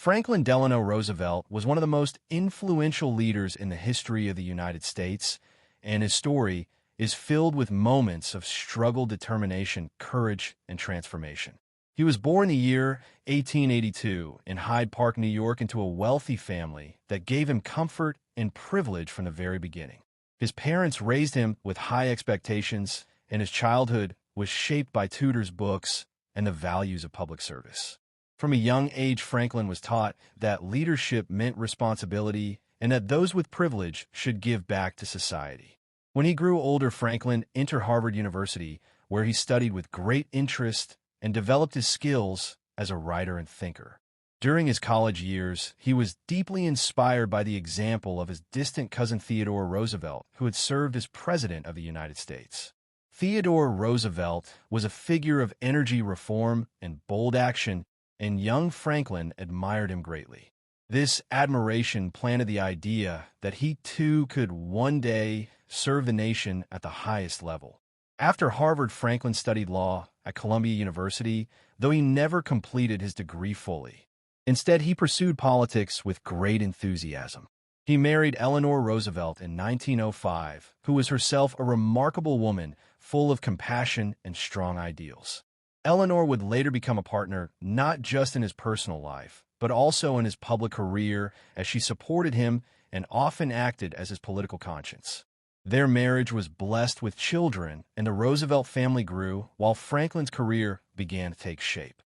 Franklin Delano Roosevelt was one of the most influential leaders in the history of the United States, and his story is filled with moments of struggle, determination, courage, and transformation. He was born the year 1882 in Hyde Park, New York, into a wealthy family that gave him comfort and privilege from the very beginning. His parents raised him with high expectations, and his childhood was shaped by Tudor's books and the values of public service. From a young age, Franklin was taught that leadership meant responsibility and that those with privilege should give back to society. When he grew older, Franklin entered Harvard University, where he studied with great interest and developed his skills as a writer and thinker. During his college years, he was deeply inspired by the example of his distant cousin Theodore Roosevelt, who had served as President of the United States. Theodore Roosevelt was a figure of energy, reform, and bold action, and young Franklin admired him greatly. This admiration planted the idea that he too could one day serve the nation at the highest level. After Harvard, Franklin studied law at Columbia University, though he never completed his degree fully. Instead, he pursued politics with great enthusiasm. He married Eleanor Roosevelt in 1905, who was herself a remarkable woman full of compassion and strong ideals. Eleanor would later become a partner not just in his personal life, but also in his public career, as she supported him and often acted as his political conscience. Their marriage was blessed with children, and the Roosevelt family grew while Franklin's career began to take shape.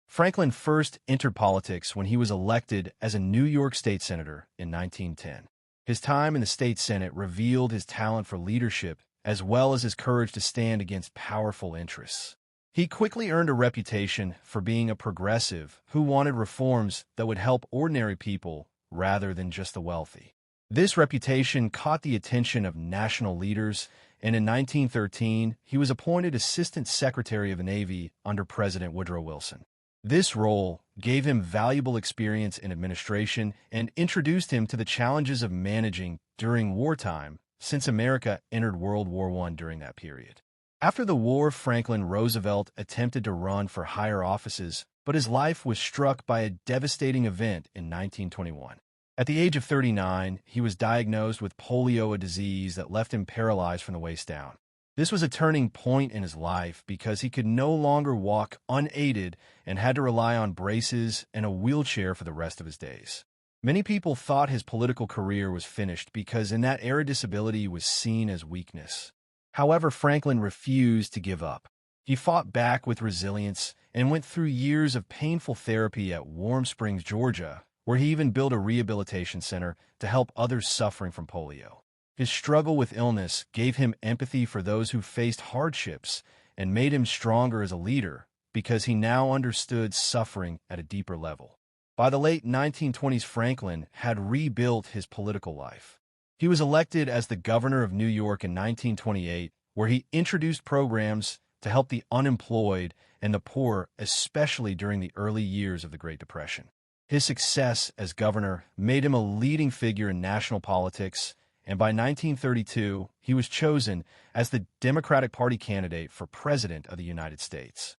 Franklin first entered politics when he was elected as a New York State Senator in 1910. His time in the state Senate revealed his talent for leadership as well as his courage to stand against powerful interests. He quickly earned a reputation for being a progressive who wanted reforms that would help ordinary people rather than just the wealthy. This reputation caught the attention of national leaders, and in 1913, he was appointed Assistant Secretary of the Navy under President Woodrow Wilson. This role gave him valuable experience in administration and introduced him to the challenges of managing during wartime, since America entered World War I during that period. After the war, Franklin Roosevelt attempted to run for higher offices, but his life was struck by a devastating event in 1921. At the age of 39, he was diagnosed with polio, a disease that left him paralyzed from the waist down. This was a turning point in his life because he could no longer walk unaided and had to rely on braces and a wheelchair for the rest of his days. Many people thought his political career was finished because in that era disability was seen as weakness. However, Franklin refused to give up. He fought back with resilience and went through years of painful therapy at Warm Springs, Georgia, where he even built a rehabilitation center to help others suffering from polio. His struggle with illness gave him empathy for those who faced hardships and made him stronger as a leader because he now understood suffering at a deeper level. By the late 1920s, Franklin had rebuilt his political life. He was elected as the governor of New York in 1928, where he introduced programs to help the unemployed and the poor, especially during the early years of the Great Depression. His success as governor made him a leading figure in national politics, and by 1932, he was chosen as the Democratic Party candidate for President of the United States.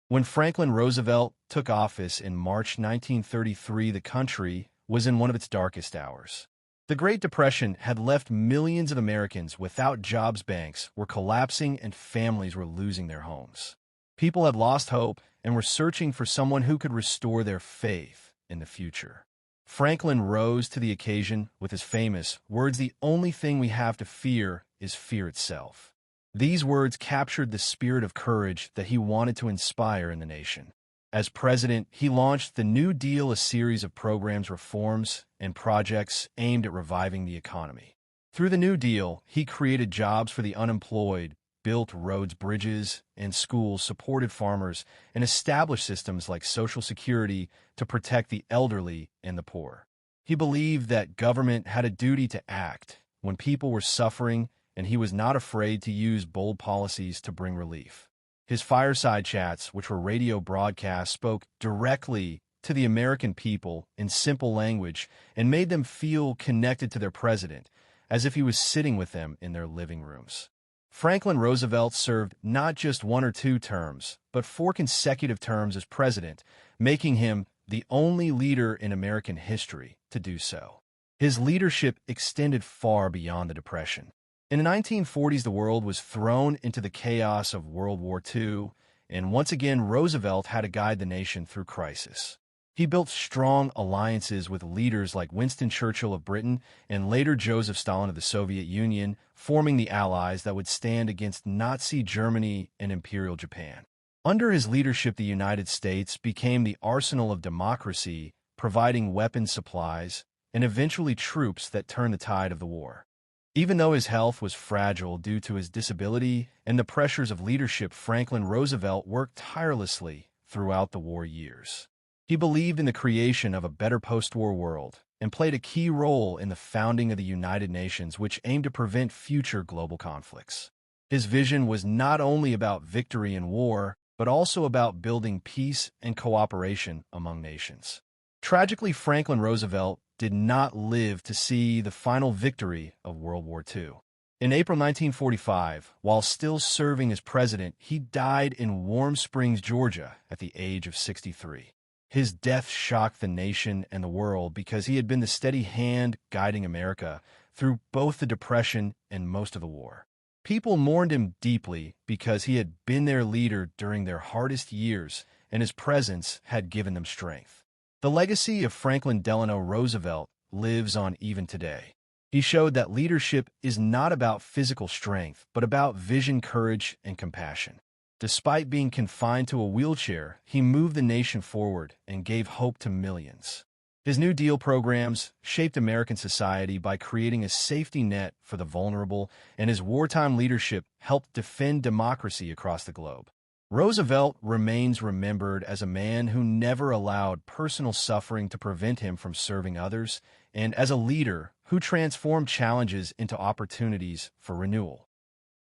When Franklin Roosevelt took office in March 1933, the country was in one of its darkest hours. The Great Depression had left millions of Americans without jobs, banks were collapsing, and families were losing their homes. People had lost hope and were searching for someone who could restore their faith in the future. Franklin rose to the occasion with his famous words, "The only thing we have to fear is fear itself." These words captured the spirit of courage that he wanted to inspire in the nation. As president, he launched the New Deal, a series of programs, reforms, and projects aimed at reviving the economy. Through the New Deal, he created jobs for the unemployed, built roads, bridges, and schools, supported farmers, and established systems like Social Security to protect the elderly and the poor. He believed that government had a duty to act when people were suffering, and he was not afraid to use bold policies to bring relief. His fireside chats, which were radio broadcasts, spoke directly to the American people in simple language and made them feel connected to their president, as if he was sitting with them in their living rooms. Franklin Roosevelt served not just 1 or 2 terms, but 4 consecutive terms as president, making him the only leader in American history to do so. His leadership extended far beyond the Depression. In the 1940s, the world was thrown into the chaos of World War II, and once again, Roosevelt had to guide the nation through crisis. He built strong alliances with leaders like Winston Churchill of Britain and later Joseph Stalin of the Soviet Union, forming the Allies that would stand against Nazi Germany and Imperial Japan. Under his leadership, the United States became the arsenal of democracy, providing weapons supplies and eventually troops that turned the tide of the war. Even though his health was fragile due to his disability and the pressures of leadership, Franklin Roosevelt worked tirelessly throughout the war years. He believed in the creation of a better post-war world and played a key role in the founding of the United Nations, which aimed to prevent future global conflicts. His vision was not only about victory in war, but also about building peace and cooperation among nations. Tragically, Franklin Roosevelt did not live to see the final victory of World War II. In April 1945, while still serving as president, he died in Warm Springs, Georgia, at the age of 63. His death shocked the nation and the world because he had been the steady hand guiding America through both the Depression and most of the war. People mourned him deeply because he had been their leader during their hardest years, and his presence had given them strength. The legacy of Franklin Delano Roosevelt lives on even today. He showed that leadership is not about physical strength, but about vision, courage, and compassion. Despite being confined to a wheelchair, he moved the nation forward and gave hope to millions. His New Deal programs shaped American society by creating a safety net for the vulnerable, and his wartime leadership helped defend democracy across the globe. Roosevelt remains remembered as a man who never allowed personal suffering to prevent him from serving others, and as a leader who transformed challenges into opportunities for renewal.